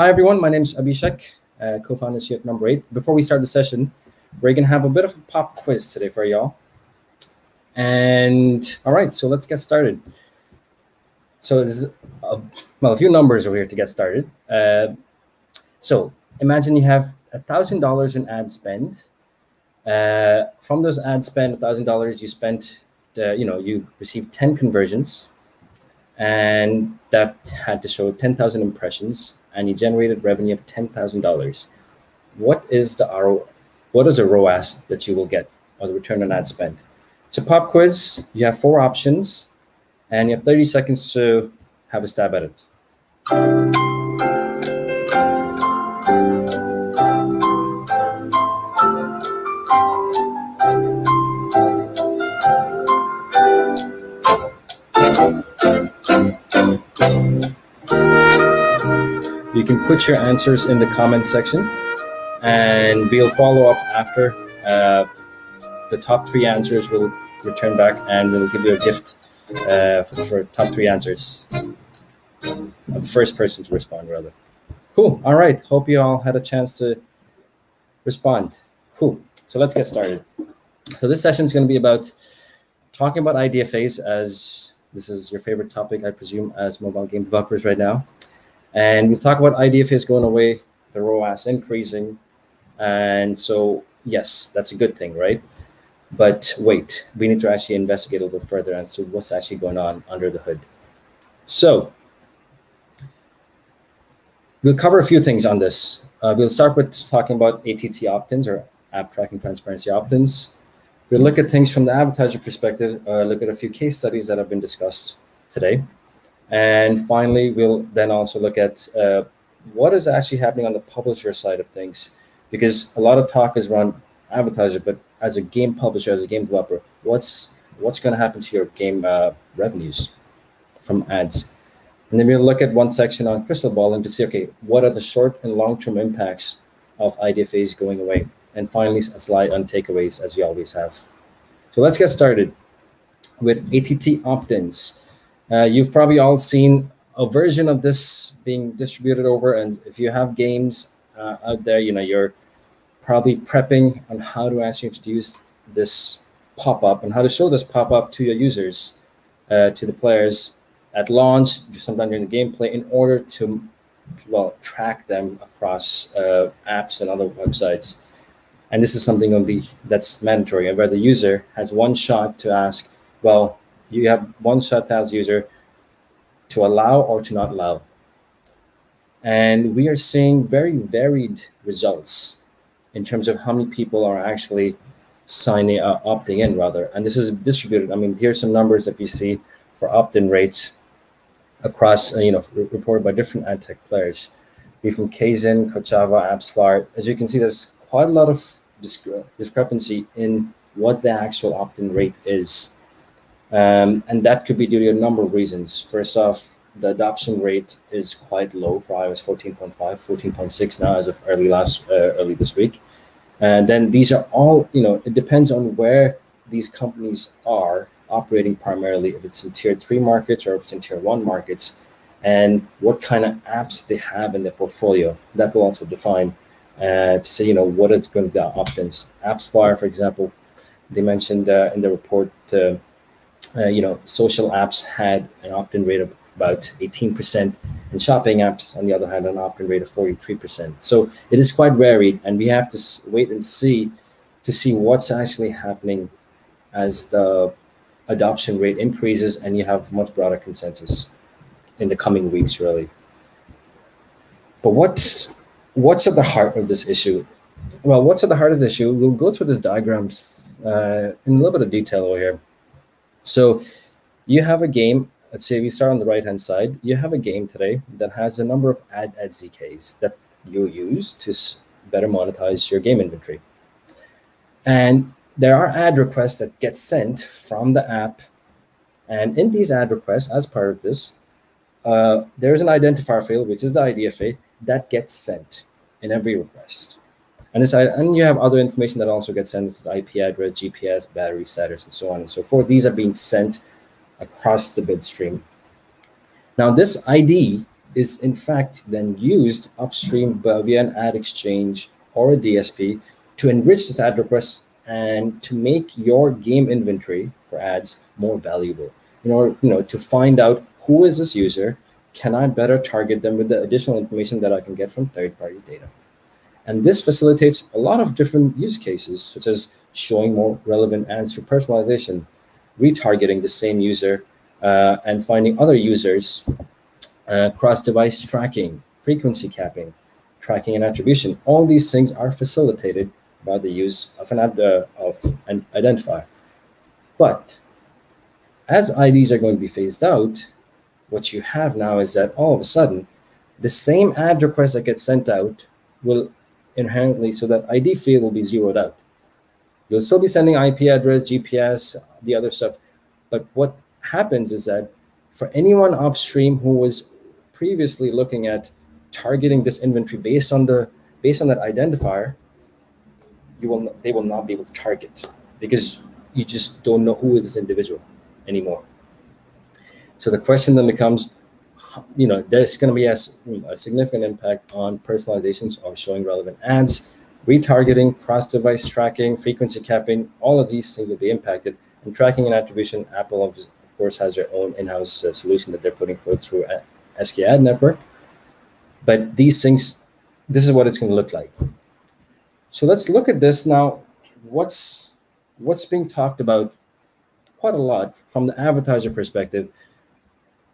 Hi, everyone. My name is Abhishek, co-founder and CEO of Number 8. Before we start the session, we're going to have a bit of a pop quiz today for y'all. And all right, so let's get started. So this is, a few numbers over here to get started. So imagine you have $1,000 in ad spend. From those ad spend, $1,000, you spent, you received 10 conversions, and that had to show 10,000 impressions, and you generated revenue of $10,000. What is the RoAS that you will get, or the return on ad spend? It's a pop quiz. You have 4 options, and you have 30 seconds to have a stab at it. You can put your answers in the comment section, and we'll follow up after. The top 3 answers will return back, and we'll give you a gift for top 3 answers. The first person to respond, rather. Cool. All right. Hope you all had a chance to respond. Cool. So let's get started. So this session is going to be about talking about IDFAs, as this is your favorite topic, I presume, as mobile game developers right now. And we'll talk about IDFAs going away, the RoAS increasing. And so, yes, that's a good thing, right? But wait, we need to actually investigate a little further as to what's actually going on under the hood. So we'll cover a few things on this. We'll start with talking about ATT opt-ins, or App Tracking Transparency opt-ins. We'll look at things from the advertiser perspective, look at a few case studies that have been discussed today. And finally, we'll then also look at what is actually happening on the publisher side of things, because a lot of talk is around advertiser, but as a game publisher, as a game developer, what's going to happen to your game revenues from ads? And then we'll look at one section on crystal balling to see, okay, what are the short and long-term impacts of IDFAs going away? And finally, a slide on takeaways, as we always have. So let's get started with ATT opt-ins. You've probably all seen a version of this being distributed over, and if you have games out there, you're probably prepping on how to actually introduce this pop-up and how to show this pop-up to your users, to the players at launch, sometime during the gameplay, in order to, well, track them across apps and other websites. And this is something that's mandatory, where the user has one shot to ask, well, you have one shot to ask the user to allow or to not allow. And we are seeing very varied results in terms of how many people are actually opting in, rather. And this is distributed. I mean, here's some numbers that we see for opt-in rates across, reported by different ad tech players. Be from Kaizen, Kochava, AppsFlyer. As you can see, there's quite a lot of discrepancy in what the actual opt-in rate is. And that could be due to a number of reasons. First off, the adoption rate is quite low for iOS 14.5, 14.6 now as of early this week. And then these are all, it depends on where these companies are operating primarily, if it's in tier 3 markets or if it's in tier 1 markets, and what kind of apps they have in their portfolio. That will also define to say, what it's going to be opt-ins. AppsFlyer, for example, they mentioned in the report, social apps had an opt-in rate of about 18%, and shopping apps, on the other hand, an opt-in rate of 43%. So it is quite varied, and we have to wait and see to see what's actually happening as the adoption rate increases and you have much broader consensus in the coming weeks, really. But what's at the heart of this issue? Well, what's at the heart of this issue? We'll go through this diagrams in a little bit of detail over here. So you have a game. Let's say we start on the right-hand side. You have a game today that has a number of ad SDKs that you use to better monetize your game inventory. And there are ad requests that get sent from the app. And in these ad requests, as part of this, there's an identifier field, which is the IDFA, that gets sent in every request. And you have other information that also gets sent, such as IP address, GPS, battery status, and so on and so forth. These are being sent across the bid stream. Now, this ID is in fact then used upstream via an ad exchange or a DSP to enrich this ad request and to make your game inventory for ads more valuable. In order, to find out who is this user, can I better target them with the additional information that I can get from third-party data? And this facilitates a lot of different use cases, such as showing more relevant ads through personalization, retargeting the same user, and finding other users, cross-device tracking, frequency capping, tracking and attribution. All these things are facilitated by the use of an identifier. But as IDs are going to be phased out, what you have now is that all of a sudden, the same ad request that gets sent out will inherently, so that ID field will be zeroed out. You'll still be sending IP address, GPS, the other stuff. But what happens is that for anyone upstream who was previously looking at targeting this inventory based on that identifier, they will not be able to target, because you just don't know who is this individual anymore. So the question then becomes, there's going to be a significant impact on personalizations of showing relevant ads, retargeting, cross-device tracking, frequency capping. All of these things will be impacted. And tracking and attribution, Apple of course has their own in-house solution that they're putting forth through SK Ad Network. But these things, this is what it's going to look like. So let's look at this now. What's being talked about quite a lot from the advertiser perspective.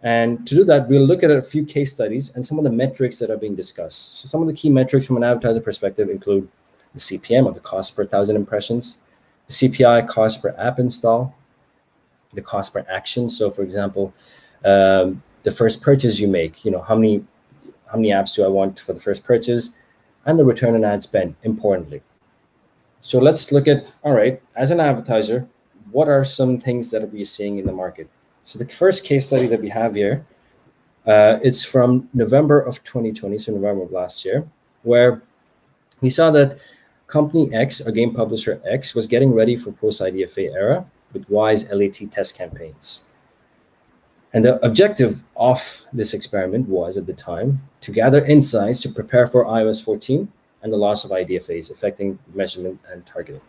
And to do that, we'll look at a few case studies and some of the metrics that are being discussed. So some of the key metrics from an advertiser perspective include the CPM, or the cost per 1,000 impressions, the CPI, cost per app install, the cost per action. So for example, the first purchase you make, how many apps do I want for the first purchase, and the return on ad spend, importantly. So let's look at, all right, as an advertiser, what are some things that we're seeing in the market? So the first case study that we have here, it's from November of 2020, so November of last year, where we saw that company X, or game publisher X, was getting ready for post-IDFA era with WISE LAT test campaigns. And the objective of this experiment was, at the time, to gather insights to prepare for iOS 14 and the loss of IDFAs affecting measurement and targeting.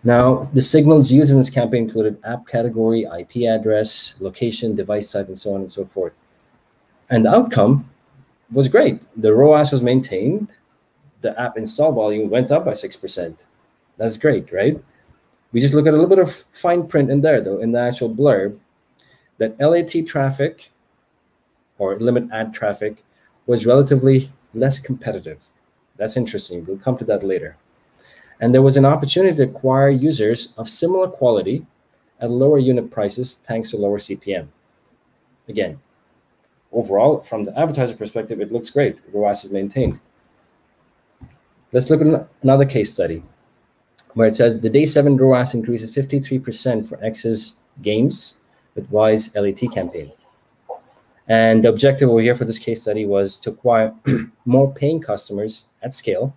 Now, the signals used in this campaign included app category, IP address, location, device type, and so on and so forth. And the outcome was great. The RoAS was maintained. The app install volume went up by 6%. That's great, right? We just look at a little bit of fine print in there, though, in the actual blurb, that LAT traffic, or limit ad traffic, was relatively less competitive. That's interesting. We'll come to that later. And there was an opportunity to acquire users of similar quality at lower unit prices thanks to lower CPM. Again, overall, from the advertiser perspective, it looks great. RoAS is maintained. Let's look at another case study where it says the day 7 RoAS increases 53% for X's games with WISE LAT campaign. And the objective over here for this case study was to acquire more paying customers at scale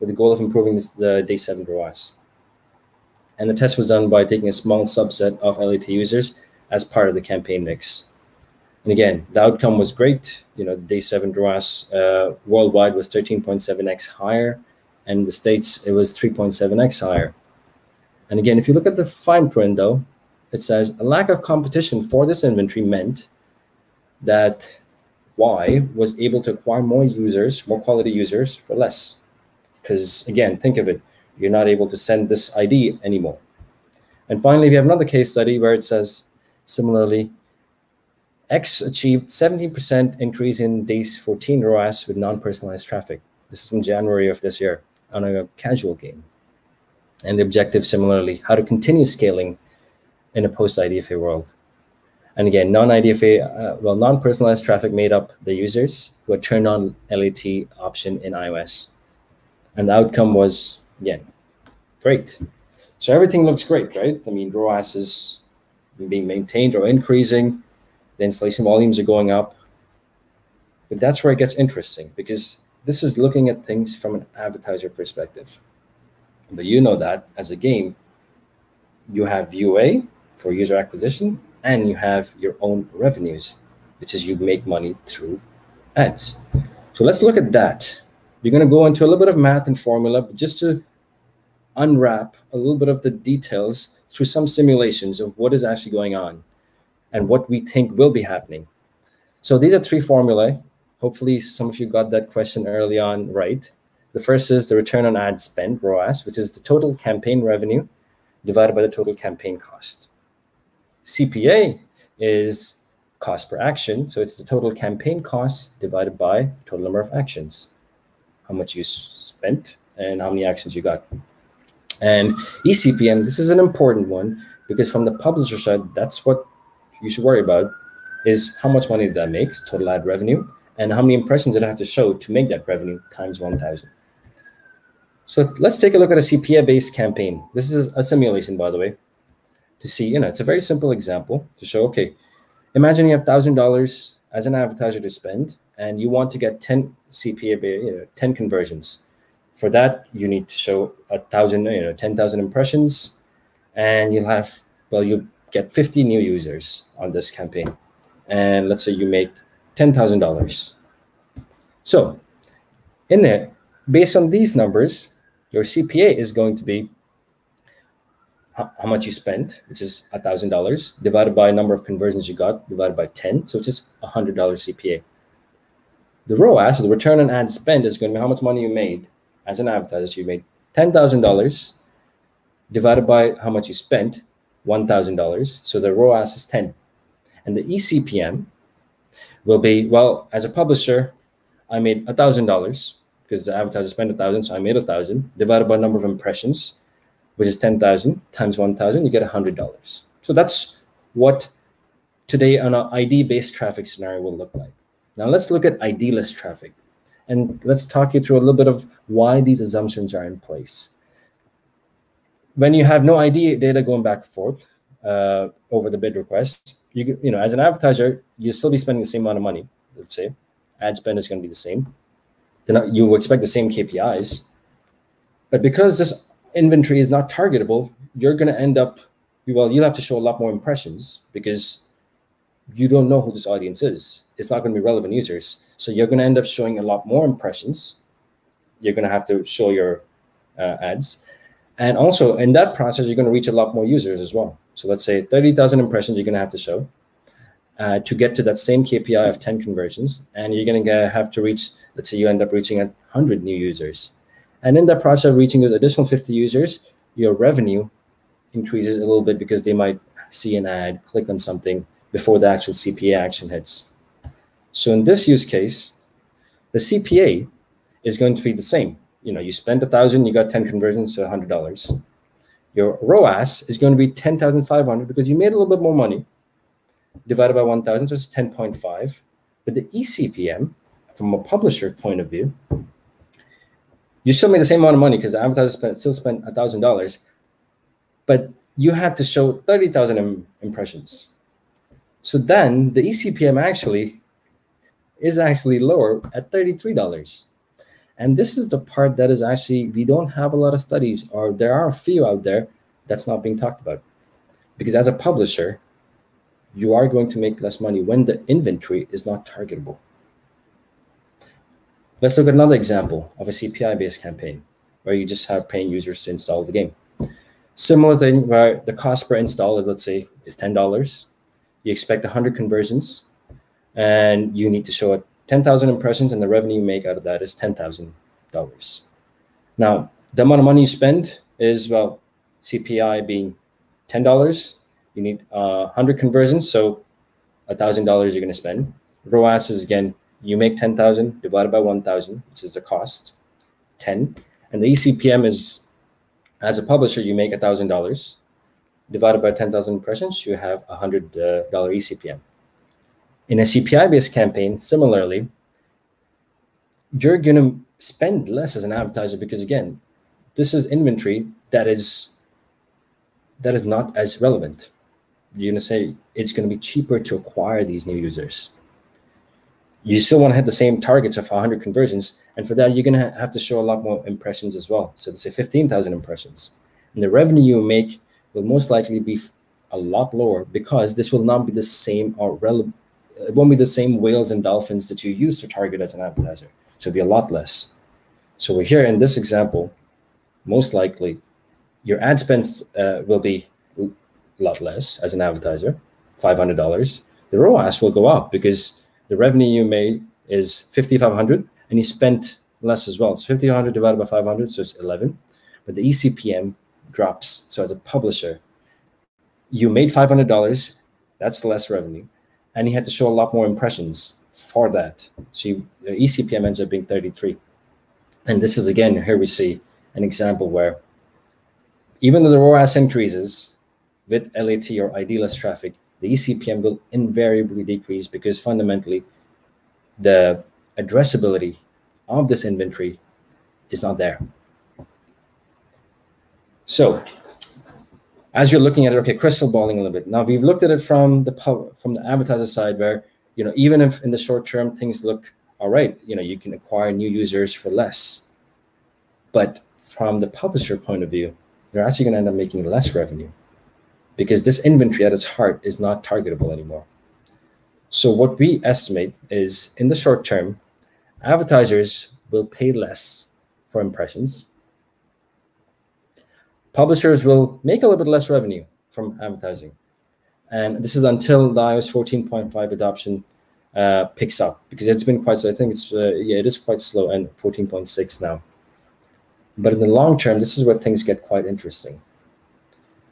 with the goal of improving the day 7 RoAS. And the test was done by taking a small subset of LAT users as part of the campaign mix. And again, the outcome was great. The day 7 RoAS worldwide was 13.7x higher, and in the States, it was 3.7x higher. And again, if you look at the fine print, though, it says a lack of competition for this inventory meant that Y was able to acquire more users, more quality users, for less. Because again, think of it, you're not able to send this ID anymore. And finally, we have another case study where it says, similarly, X achieved 17% increase in days 14 RoAS with non-personalized traffic. This is from January of this year on a casual game. And the objective, similarly, how to continue scaling in a post-IDFA world. And again, non-personalized traffic made up the users who had turned on LAT option in iOS. And the outcome was, again, great. So everything looks great, right? I mean, RoAS is being maintained or increasing. The installation volumes are going up. But that's where it gets interesting, because this is looking at things from an advertiser perspective. But you know that as a game, you have UA for user acquisition, and you have your own revenues which is you make money through ads. So let's look at that. We're going to go into a little bit of math and formula, but just to unwrap a little bit of the details through some simulations of what is actually going on and what we think will be happening. So these are three formulae. Hopefully some of you got that question early on right. The first is the return on ad spend, RoAS, which is the total campaign revenue divided by the total campaign cost. CPA is cost per action. So it's the total campaign cost divided by the total number of actions, how much you spent and how many actions you got. And eCPM, this is an important one because from the publisher side, that's what you should worry about, is how much money that makes, total ad revenue, and how many impressions did I have to show to make that revenue times 1,000. So let's take a look at a CPA-based campaign. This is a simulation, by the way, to see, it's a very simple example to show, okay, imagine you have $1,000 as an advertiser to spend, and you want to get 10 CPA, 10 conversions. For that, you need to show 10,000 impressions, and you'll get 50 new users on this campaign. And let's say you make $10,000. So in there, based on these numbers, your CPA is going to be how much you spent, which is $1,000, divided by number of conversions you got, divided by 10, so which is $100 CPA. The RoAS, the return on ad spend, is going to be how much money you made as an advertiser. So you made $10,000 divided by how much you spent, $1,000. So the RoAS is 10. And the eCPM will be, well, as a publisher, I made $1,000 because the advertiser spent 1,000, so I made 1,000 divided by number of impressions, which is 10,000 times 1,000, you get $100. So that's what today on an ID-based traffic scenario will look like. Now let's look at ID-less traffic, and let's talk you through a little bit of why these assumptions are in place. When you have no ID data going back and forth over the bid request, as an advertiser, you'll still be spending the same amount of money. Let's say ad spend is going to be the same. Then you will expect the same KPIs, but because this inventory is not targetable, you're going to end up, you'll have to show a lot more impressions because you don't know who this audience is. It's not going to be relevant users. So you're going to end up showing a lot more impressions. You're going to have to show your ads. And also in that process, you're going to reach a lot more users as well. So let's say 30,000 impressions you're going to have to show to get to that same KPI of 10 conversions. And you're going to have to reach, let's say you end up reaching 100 new users. And in that process of reaching those additional 50 users, your revenue increases a little bit because they might see an ad, click on something before the actual CPA action hits. So in this use case, the CPA is going to be the same. You spent 1,000, you got 10 conversions, so $100. Your RoAS is going to be 10,500 because you made a little bit more money divided by 1,000, so it's 10.5. But the eCPM, from a publisher point of view, you still made the same amount of money because the advertiser still spent $1,000, but you had to show 30,000 impressions. So then the eCPM is actually lower at $33. And this is the part that is actually, we don't have a lot of studies, or there are a few out there that's not being talked about. Because as a publisher, you are going to make less money when the inventory is not targetable. Let's look at another example of a CPI-based campaign where you just have paying users to install the game. Similar thing where the cost per install is, let's say, is $10. You expect 100 conversions, and you need to show 10,000 impressions, and the revenue you make out of that is $10,000. Now, the amount of money you spend is, well, CPI being $10, you need 100 conversions, so $1,000 you're going to spend. RoAS is, again, you make 10,000 divided by 1,000, which is the cost, 10. And the eCPM is, as a publisher, you make $1,000 divided by 10,000 impressions, you have $100 eCPM. In a CPI-based campaign, similarly, you're going to spend less as an advertiser because, again, this is inventory that is not as relevant. You're going to say it's going to be cheaper to acquire these new users. You still want to hit the same targets of 100 conversions, and for that, you're going to have to show a lot more impressions as well. So let's say 15,000 impressions. And the revenue you make will most likely be a lot lower because this will not be the same or it won't be the same whales and dolphins that you use to target as an advertiser. So it'll be a lot less. So we're here in this example, most likely your ad spends will be a lot less as an advertiser, $500. The RoAS will go up because the revenue you made is 5,500 and you spent less as well. It's 5,500 divided by 500, so it's 11. But the eCPM drops. So as a publisher, you made $500, that's less revenue, and you had to show a lot more impressions for that. So the eCPM ends up being 33. And this is, again, here we see an example where even though the RoAS increases with LAT or ID-less traffic, the eCPM will invariably decrease because fundamentally the addressability of this inventory is not there. So as you're looking at it, okay, crystal balling a little bit. Now we've looked at it from the advertiser side where, even if in the short term things look all right, you can acquire new users for less. But from the publisher point of view, they're actually going to end up making less revenue because this inventory at its heart is not targetable anymore. So what we estimate is in the short term, advertisers will pay less for impressions. Publishers will make a little bit less revenue from advertising. And this is until the iOS 14.5 adoption picks up, because it's been quite slow. I think it's, it is quite slow, and 14.6 now. But in the long term, this is where things get quite interesting,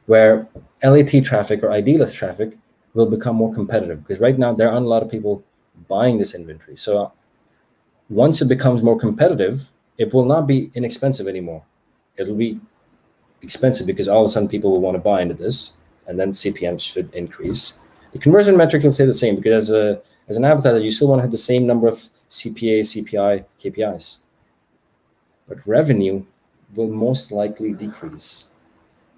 where LAT traffic or ID-less traffic will become more competitive, because right now there aren't a lot of people buying this inventory. So once it becomes more competitive, it will not be inexpensive anymore. It'll be expensive because all of a sudden people will want to buy into this, and then CPM should increase. The conversion metrics will stay the same because as an advertiser, you still want to have the same number of CPA, CPI, KPIs. But revenue will most likely decrease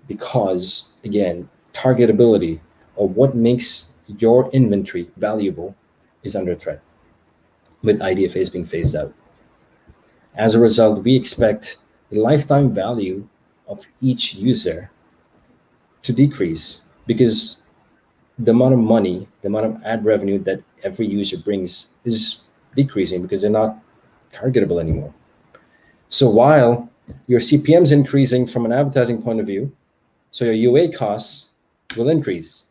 because, again, targetability or what makes your inventory valuable is under threat, with IDFAs being phased out. As a result, we expect the lifetime value of each user to decrease because the amount of money, the amount of ad revenue that every user brings is decreasing because they're not targetable anymore. So while your CPM is increasing from an advertising point of view, so your UA costs will increase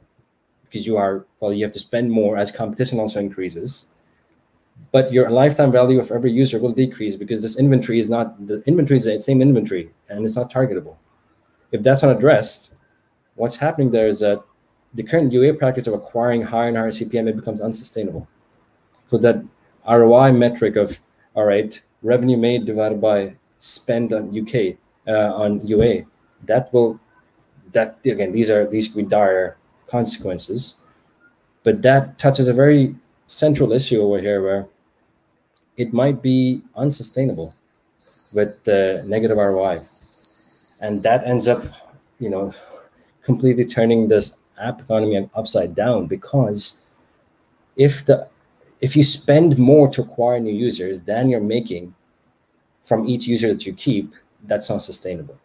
because you have to spend more as competition also increases. But your lifetime value of every user will decrease because this inventory is not, the inventory is the same inventory and it's not targetable. If that's not addressed, what's happening there is that the current UA practice of acquiring higher and higher CPM, it becomes unsustainable. So that ROI metric of, all right, revenue made divided by spend on on UA, again, these could be dire consequences. But that touches a very central issue over here where it might be unsustainable with the negative ROI. And that ends up, completely turning this app economy upside down, because if you spend more to acquire new users than you're making from each user that you keep, that's not sustainable.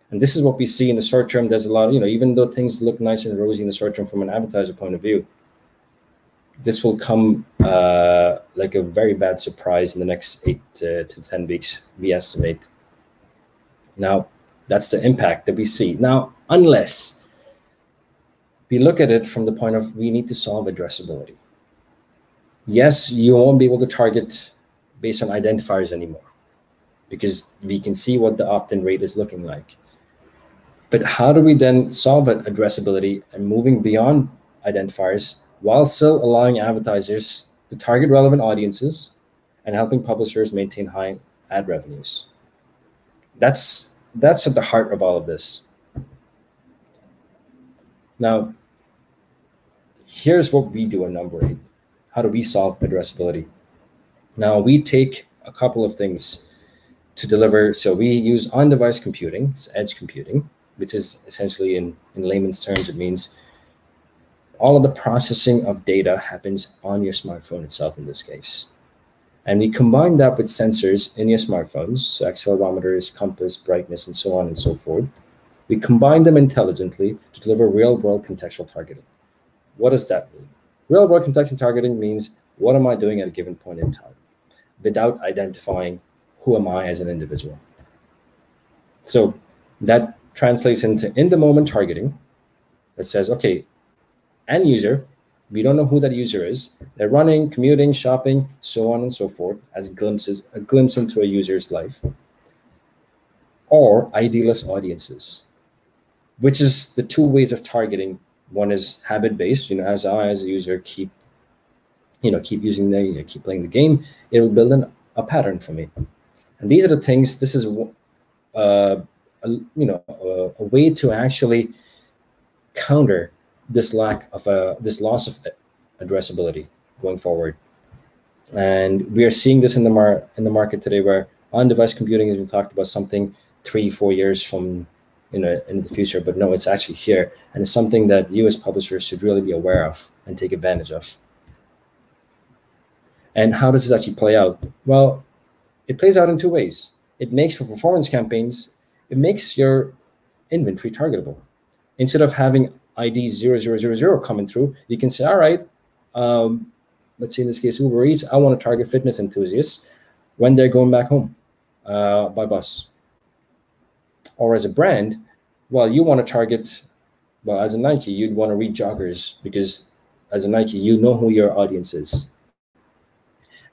And this is what we see in the short term. There's a lot of, even though things look nice and rosy in the short term from an advertiser point of view, this will come like a very bad surprise in the next 8 to 10 weeks, we estimate. Now, that's the impact that we see. Now, unless we look at it from the point of we need to solve addressability. Yes, you won't be able to target based on identifiers anymore because we can see what the opt-in rate is looking like. But how do we then solve addressability and moving beyond identifiers while still allowing advertisers to target relevant audiences and helping publishers maintain high ad revenues? That's at the heart of all of this. Now, here's what we do in number 8. How do we solve addressability? Now, we take a couple of things to deliver. So we use on-device computing, so edge computing, which is essentially in layman's terms, it means all of the processing of data happens on your smartphone itself in this case. And we combine that with sensors in your smartphones, so accelerometers, compass, brightness, and so on and so forth. We combine them intelligently to deliver real-world contextual targeting. What does that mean? Real world contextual targeting means what am I doing at a given point in time without identifying who am I as an individual. So that translates into in the moment targeting that says, okay, end user, we don't know who that user is. They're running, commuting, shopping, so on and so forth, as a glimpse into a user's life. Or ID-less audiences, which is the two ways of targeting. One is habit-based, as I as a user keep using keep playing the game, it will build a pattern for me. And these are the things. This is a way to actually counter this lack of this loss of addressability going forward. And we are seeing this in the market today, where on-device computing has been talked about something 3-4 years from in the future, but no, it's actually here, and it's something that you as publishers should really be aware of and take advantage of. And how does this actually play out? Well, it plays out in two ways. It makes for performance campaigns, it makes your inventory targetable. Instead of having ID 0000 coming through, you can say, all right, let's say in this case, Uber Eats, I want to target fitness enthusiasts when they're going back home by bus. Or as a brand, well, you want to target, well, as a Nike, you'd want to reach joggers, because as a Nike, you know who your audience is.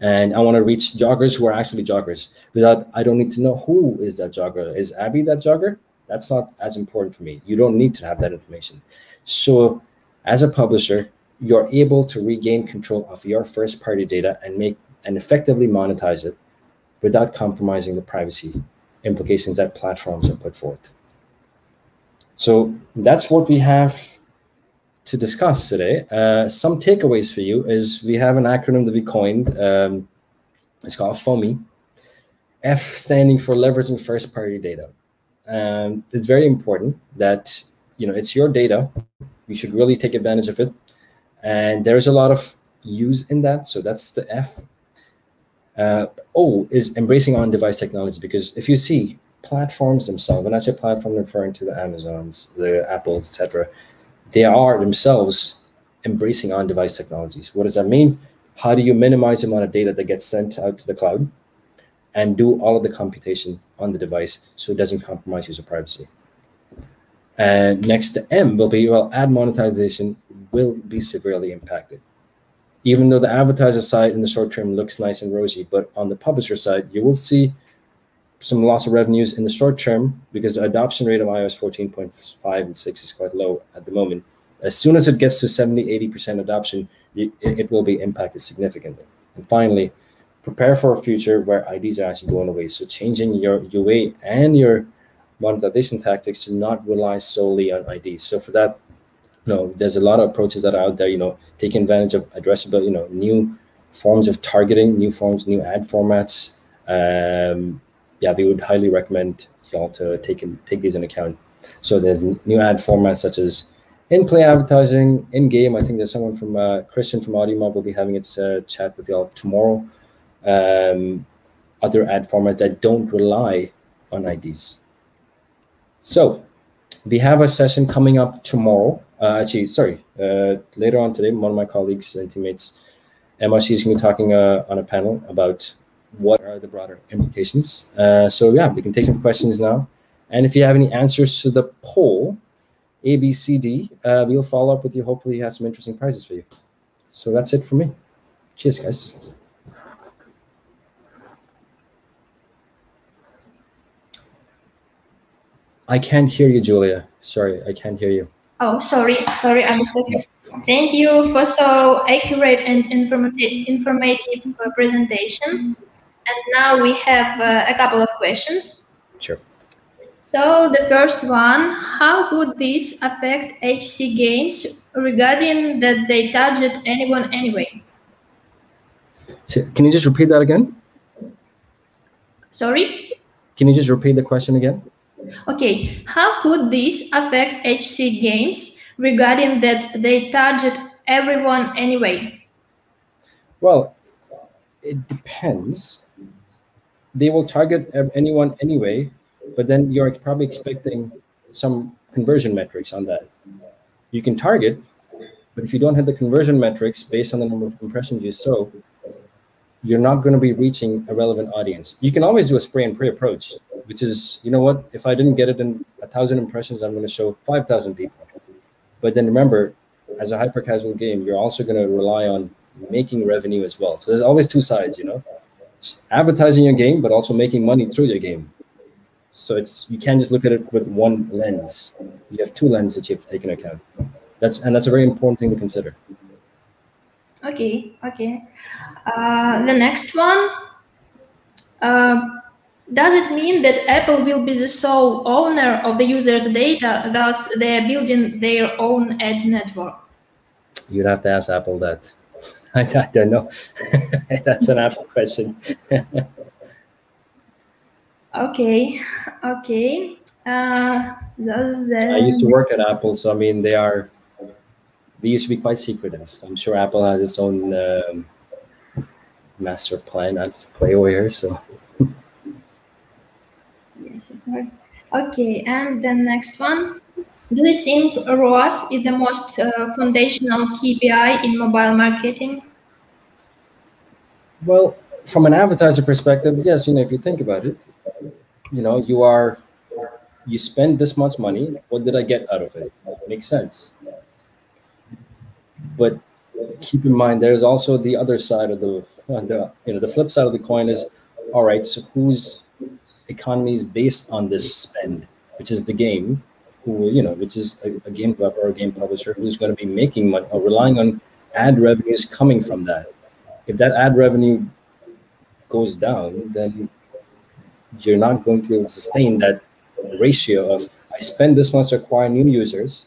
And I want to reach joggers who are actually joggers. I don't need to know who is that jogger. Is Abby that jogger? That's not as important for me. You don't need to have that information. So as a publisher, you're able to regain control of your first party data and effectively monetize it without compromising the privacy implications that platforms have put forth. So that's what we have to discuss today. Some takeaways for you is we have an acronym that we coined. It's called FOMI. F standing for leveraging first party data. It's very important that it's your data. You should really take advantage of it. And there's a lot of use in that. So that's the F. O is embracing on-device technology, because if you see platforms themselves, when I say platform, I'm referring to the Amazons, the Apples, etc., they are themselves embracing on-device technologies. What does that mean? How do you minimize the amount of data that gets sent out to the cloud and do all of the computation on the device so it doesn't compromise user privacy? And next to M will be, well, ad monetization will be severely impacted. Even though the advertiser side in the short term looks nice and rosy, but on the publisher side, you will see some loss of revenues in the short term, because the adoption rate of iOS 14.5 and 6 is quite low at the moment. As soon as it gets to 70-80% adoption, it will be impacted significantly. And finally, prepare for a future where IDs are actually going away. So changing your UA and your monetization tactics to not rely solely on IDs. So for that, there's a lot of approaches that are out there, taking advantage of addressability, new forms of targeting, new ad formats. Yeah, we would highly recommend y'all to take these into account. So there's new ad formats such as in-play advertising, in-game. I think there's someone from Christian from AudioMob will be having its chat with y'all tomorrow. Other ad formats that don't rely on IDs. So we have a session coming up tomorrow. Later on today, one of my colleagues and teammates, Emma, she's going to be talking on a panel about what are the broader implications. So yeah, we can take some questions now. And if you have any answers to the poll, A, B, C, D, we'll follow up with you. Hopefully you have some interesting prizes for you. So that's it for me. Cheers, guys. I can't hear you, Julia. Sorry, I can't hear you. Oh, sorry, I mistake. Thank you for so accurate and informative presentation. And now we have a couple of questions. Sure. So the first one, how could this affect HC games regarding that they target anyone anyway? So, can you just repeat that again? Sorry? Can you just repeat the question again? Okay, how could this affect HC games regarding that they target everyone anyway? Well, it depends. They will target anyone anyway, but then you're probably expecting some conversion metrics on that. You can target, But if you don't hit the conversion metrics based on the number of impressions you show, you're not going to be reaching a relevant audience. You can always do a spray and pray approach, which is, you know what, if I didn't get it in 1,000 impressions, I'm going to show 5,000 people. But then remember, as a hyper casual game, you're also going to rely on making revenue as well. So there's always two sides, you know, advertising your game, but also making money through your game. So you can't just look at it with one lens. You have two lenses that you have to take into account. That's a very important thing to consider. Okay. The next one. Does it mean that Apple will be the sole owner of the user's data, thus they are building their own ad network? You'd have to ask Apple that. I don't know. That's an Apple question. Okay. I used to work at Apple, so I mean they used to be quite secretive. So I'm sure Apple has its own master plan at play over here. So. Yes. Okay, and the next one. Do you think RoAS is the most foundational KPI in mobile marketing? Well, from an advertiser perspective, yes. You know, if you think about it, you know, you spend this much money. What did I get out of it? Makes sense. But keep in mind, there's also the other side of the flip side of the coin is, all right, so whose economy is based on this spend, which is the game, which is a game developer or a game publisher who's going to be making money or relying on ad revenues coming from that. If that ad revenue goes down, then you're not going to be able to sustain that ratio of I spend this much to acquire new users,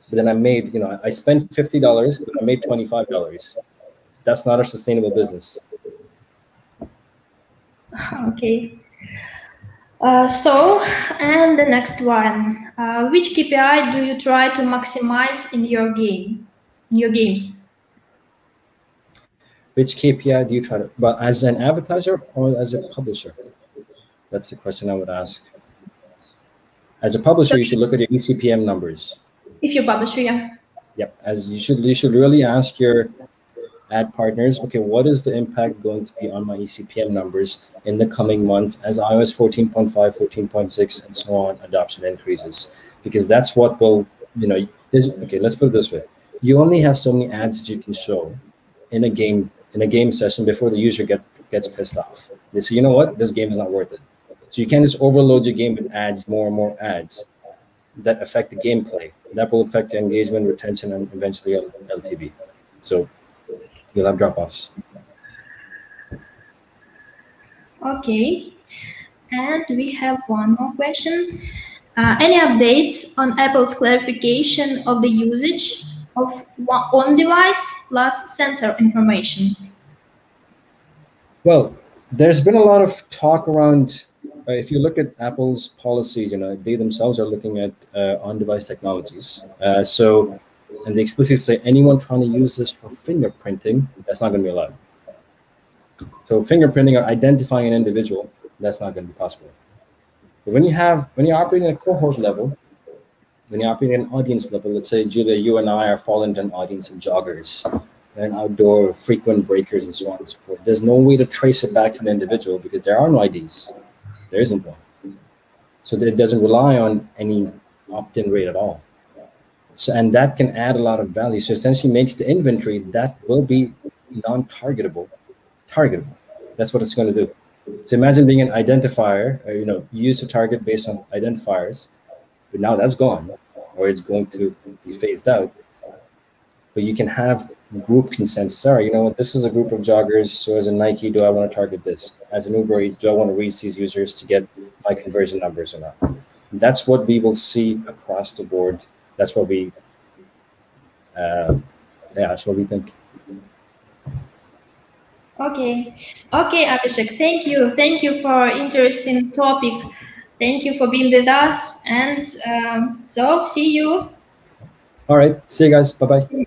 but then I spent $50, but I made $25. That's not a sustainable business. Okay. And the next one, which KPI do you try to maximize in your games? Which KPI do you try to, but as an advertiser or as a publisher? That's the question I would ask. As a publisher, you should look at your eCPM numbers. If you're a publisher, yeah. Yep, as you should really ask your ad partners, okay, what is the impact going to be on my eCPM numbers in the coming months as iOS 14.5, 14.6, and so on adoption increases? Because that's what will, okay, let's put it this way. You only have so many ads that you can show in a game session before the user gets pissed off. They say, you know what, this game is not worth it. So you can't just overload your game with ads, more and more ads that affect the gameplay. That will affect the engagement, retention, and eventually LTV. So you'll have drop-offs. Okay, and we have one more question. Any updates on Apple's clarification of the usage of on-device plus sensor information? Well, there's been a lot of talk around, if you look at Apple's policies, they themselves are looking at on-device technologies. And they explicitly say anyone trying to use this for fingerprinting, that's not going to be allowed. So fingerprinting or identifying an individual, that's not going to be possible. But when you're operating at a cohort level, when you're operating at an audience level, let's say, Julia, you and I are falling into an audience of joggers and outdoor frequent breakers and so on and so forth. There's no way to trace it back to an individual because there are no IDs. There isn't one. So it doesn't rely on any opt-in rate at all. So, and that can add a lot of value. So essentially makes the inventory that will be non-targetable, targetable. That's what it's going to do. So imagine being an identifier, you used to target based on identifiers, but now that's gone, or it's going to be phased out. But you can have group consensus. All right, this is a group of joggers. So as a Nike, do I want to target this? As an Uber Eats, do I want to reach these users to get my conversion numbers or not? That's what we will see across the board. That's what we, that's what we think. Okay, Abhishek, thank you for interesting topic. Thank you for being with us, and so see you. All right, see you guys. Bye bye.